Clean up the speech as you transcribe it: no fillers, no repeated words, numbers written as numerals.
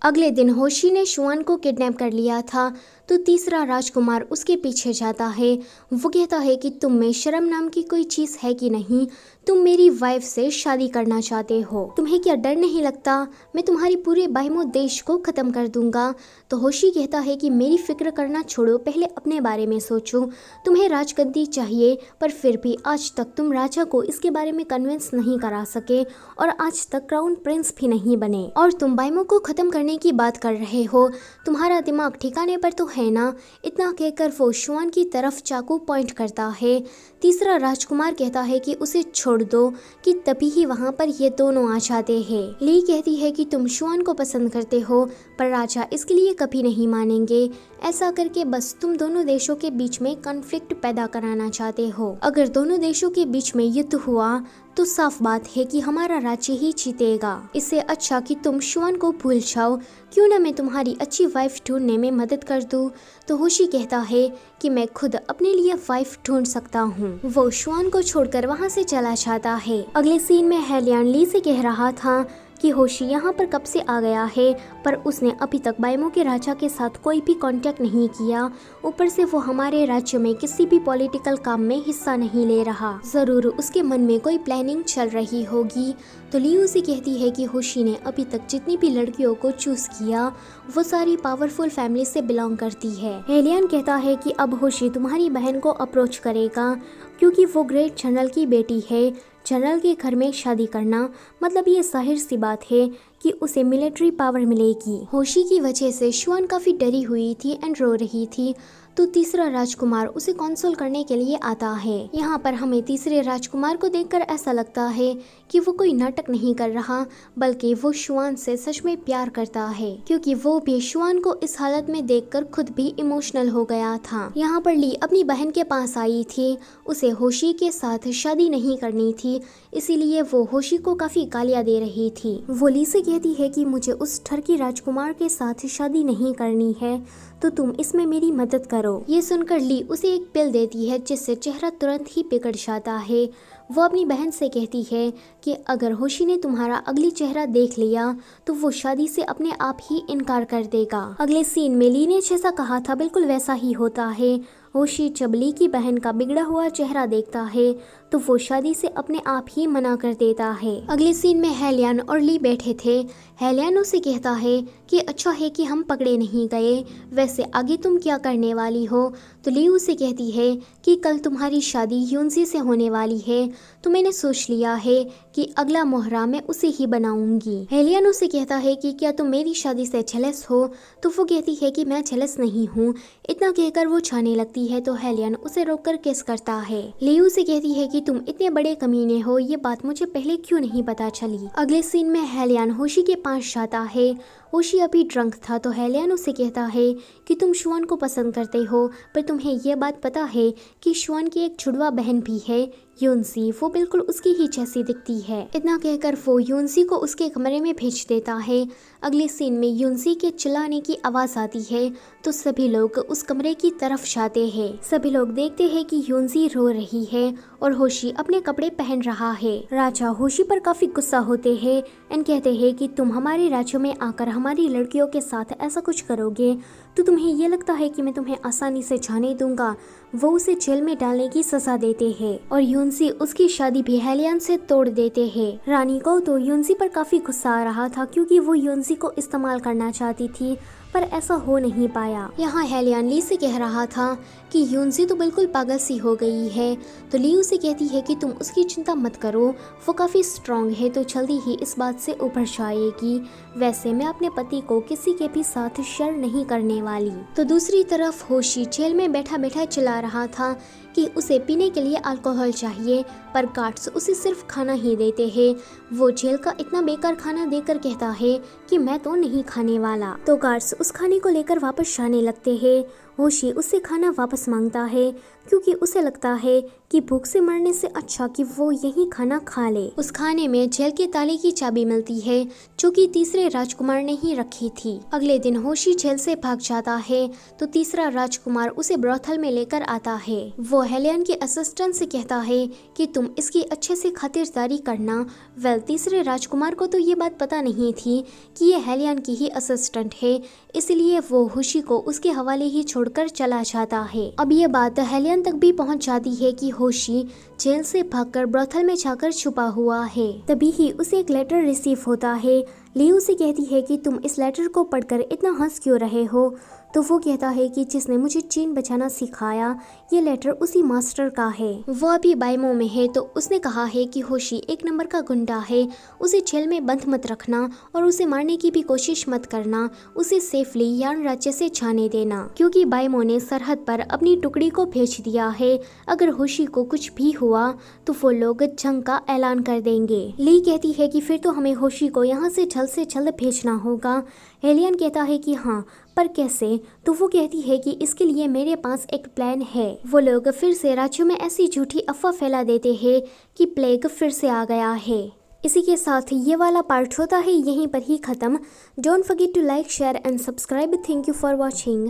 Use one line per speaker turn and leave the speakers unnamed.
अगले दिन होशी ने शुआन को किडनैप कर लिया था तो तीसरा राजकुमार उसके पीछे जाता है। वो कहता है कि तुम में शर्म नाम की कोई चीज़ है कि नहीं, तुम मेरी वाइफ से शादी करना चाहते हो, तुम्हें क्या डर नहीं लगता, मैं तुम्हारी पूरे बाइमो देश को ख़त्म कर दूंगा। तो होशी कहता है कि मेरी फिक्र करना छोड़ो, पहले अपने बारे में सोचो, तुम्हें राजगद्दी चाहिए पर फिर भी आज तक तुम राजा को इसके बारे में कन्विंस नहीं करा सके और आज तक क्राउन प्रिंस भी नहीं बने और तुम बाइमो को ख़त्म करने की बात कर रहे हो, तुम्हारा दिमाग ठिकाने पर तो है ना। इतना कहकर वो शुआन की तरफ चाकू पॉइंट करता है। तीसरा राजकुमार कहता है कि उसे छोड़ दो कि तभी ही वहाँ पर ये दोनों आ जाते हैं। ली कहती है कि तुम शुआन को पसंद करते हो पर राजा इसके लिए कभी नहीं मानेंगे, ऐसा करके बस तुम दोनों देशों के बीच में कॉन्फ्लिक्ट पैदा कराना चाहते हो। अगर दोनों देशों के बीच में युद्ध हुआ तो साफ बात है कि हमारा राज्य ही जीतेगा। इससे अच्छा कि तुम शुआन को भूल जाओ, क्यों ना मैं तुम्हारी अच्छी वाइफ ढूंढने में मदद कर दूं। तो होशी कहता है कि मैं खुद अपने लिए वाइफ ढूंढ सकता हूँ। वो शुआन को छोड़कर वहाँ से चला जाता है। अगले सीन में हेलियन ली से कह रहा था कि होशी यहाँ पर कब से आ गया है पर उसने अभी तक बाइमो के राजा के साथ कोई भी कांटेक्ट नहीं किया, ऊपर से वो हमारे राज्य में किसी भी पॉलिटिकल काम में हिस्सा नहीं ले रहा, जरूर उसके मन में कोई प्लानिंग चल रही होगी। तो ली उसे कहती है कि होशी ने अभी तक जितनी भी लड़कियों को चूज किया वो सारी पावरफुल फैमिली से बिलोंग करती है। हेलियन कहता है कि अब होशी तुम्हारी बहन को अप्रोच करेगा क्योंकि वो ग्रेट जनरल की बेटी है। जनरल के घर में शादी करना मतलब ये जाहिर सी बात है कि उसे मिलिट्री पावर मिलेगी। होशी की वजह से शुआन काफ़ी डरी हुई थी एंड रो रही थी। तो तीसरा राजकुमार उसे कंसोल करने के लिए आता है। यहाँ पर हमें तीसरे राजकुमार को देखकर ऐसा लगता है कि वो कोई नाटक नहीं कर रहा बल्कि वो शुआन से सच में प्यार करता है, क्योंकि वो भी शुआन को इस हालत में देखकर खुद भी इमोशनल हो गया था। यहाँ पर ली अपनी बहन के पास आई थी, उसे होशी के साथ शादी नहीं करनी थी, इसीलिए वो होशी को काफी गालियाँ दे रही थी। वो ली से कहती है कि मुझे उस ठरकी राजकुमार के साथ शादी नहीं करनी है तो तुम इसमें मेरी मदद करो। ये सुनकर ली उसे एक पिल देती है जिससे चेहरा तुरंत ही बिगड़ जाता है। वो अपनी बहन से कहती है कि अगर होशी ने तुम्हारा अगली चेहरा देख लिया तो वो शादी से अपने आप ही इनकार कर देगा। अगले सीन में ली ने जैसा कहा था बिल्कुल वैसा ही होता है। होशी जब ली की बहन का बिगड़ा हुआ चेहरा देखता है तो वो शादी से अपने आप ही मना कर देता है। अगले सीन में हेलियन और ली बैठे थे। हेलियन उसे कहता है कि अच्छा है कि हम पकड़े नहीं गए, वैसे आगे तुम क्या करने वाली हो। तो ली उसे कहती है कि कल तुम्हारी शादी यूनसी से होने वाली है तो मैंने सोच लिया है कि अगला मोहरा मैं उसे ही बनाऊंगी। हेलियन उसे कहता है कि क्या तुम मेरी शादी से जेलस हो। तो वो कहती है कि मैं जेलस नहीं हूँ। इतना कहकर वो छाने लगती है तो हेलियन उसे रोककर किस करता है। ली उसे कहती है कि तुम इतने बड़े कमीने हो, ये बात मुझे पहले क्यों नहीं पता चली। अगले सीन में हेलियन होशी के पास जाता है। होशी अभी ड्रंक था तो हेलियन उसे कहता है कि तुम शुआन को पसंद करते हो पर तुम्हें यह बात पता है कि शुआन की एक जुड़वा बहन भी है यूनसी, वो बिल्कुल उसकी ही जैसी दिखती है। इतना कहकर वो यूनसी को उसके कमरे में भेज देता है। अगले सीन में यूनसी के चिल्लाने की आवाज़ आती है तो सभी लोग उस कमरे की तरफ जाते हैं। सभी लोग देखते हैं कि यूनसी रो रही है और होशी अपने कपड़े पहन रहा है। राजा होशी पर काफ़ी गुस्सा होते हैं एंड कहते हैं कि तुम हमारे राज्य में आकर हमारी लड़कियों के साथ ऐसा कुछ करोगे तो तुम्हें ये लगता है कि मैं तुम्हें आसानी से जाने दूंगा। वो उसे जेल में डालने की सजा देते हैं और यूनसी उसकी शादी भी हेलियन से तोड़ देते हैं। रानी को तो यूनसी पर काफी गुस्सा आ रहा था क्योंकि वो यूनसी को इस्तेमाल करना चाहती थी पर ऐसा हो नहीं पाया। यहाँ हेलियन ली से कह रहा था कि यूनसी तो बिल्कुल पागल सी हो गई है। तो ली उसे कहती है कि तुम उसकी चिंता मत करो, वो काफ़ी स्ट्रांग है तो जल्दी ही इस बात से उभर जाएगी। वैसे मैं अपने पति को किसी के भी साथ शेयर नहीं करने वाली। तो दूसरी तरफ होशी जेल में बैठा बैठा चिल्ला रहा था कि उसे पीने के लिए अल्कोहल चाहिए पर गार्ड्स उसे सिर्फ खाना ही देते हैं। वो जेल का इतना बेकार खाना देकर कहता है कि मैं तो नहीं खाने वाला। तो गार्ड्स उस खाने को लेकर वापस जाने लगते हैं। होशी उससे खाना वापस मांगता है क्योंकि उसे लगता है कि भूख से मरने से अच्छा कि वो यही खाना खा ले। उस खाने में जेल के ताले की चाबी मिलती है जो कि तीसरे राजकुमार ने ही रखी थी। अगले दिन होशी जेल से भाग जाता है तो तीसरा राजकुमार उसे ब्रोथल में लेकर आता है। वो हेलियन के असिस्टेंट से कहता है कि तुम इसकी अच्छे से खातिरदारी करना। तीसरे राजकुमार को तो ये बात पता नहीं थी कि ये हेलियन की ही असिस्टेंट है, इसलिए वो होशी को उसके हवाले ही छोड़कर चला जाता है। अब ये बात हेलियन तक भी पहुंच जाती है कि होशी जेल से भागकर ब्रोथल में जाकर छुपा हुआ है। तभी ही उसे एक लेटर रिसीव होता है। ली उसे कहती है कि तुम इस लेटर को पढ़कर इतना हंस क्यों रहे हो। तो वो कहता है कि जिसने मुझे चेन बचाना सिखाया ये लेटर उसी मास्टर का है। वो अभी बाइमो में है तो उसने कहा है कि होशी एक नंबर का गुंडा है, उसे जेल में बंद मत रखना और उसे मारने की भी कोशिश मत करना, उसे सेफली यान राज्य से जाने देना क्योंकि बाइमो ने सरहद पर अपनी टुकड़ी को भेज दिया है। अगर होशी को कुछ भी हुआ तो वो लोग जंग का ऐलान कर देंगे। ली कहती है कि फिर तो हमें होशी को यहाँ से जल्द भेजना होगा। हेलियन कहता है कि हाँ, पर कैसे। तो वो कहती है कि इसके लिए मेरे पास एक प्लान है। वो लोग फिर से राज्यों में ऐसी झूठी अफवाह फैला देते हैं कि प्लेग फिर से आ गया है। इसी के साथ ये वाला पार्ट होता है यहीं पर ही खत्म। Don't forget to like, share and subscribe. Thank you for watching.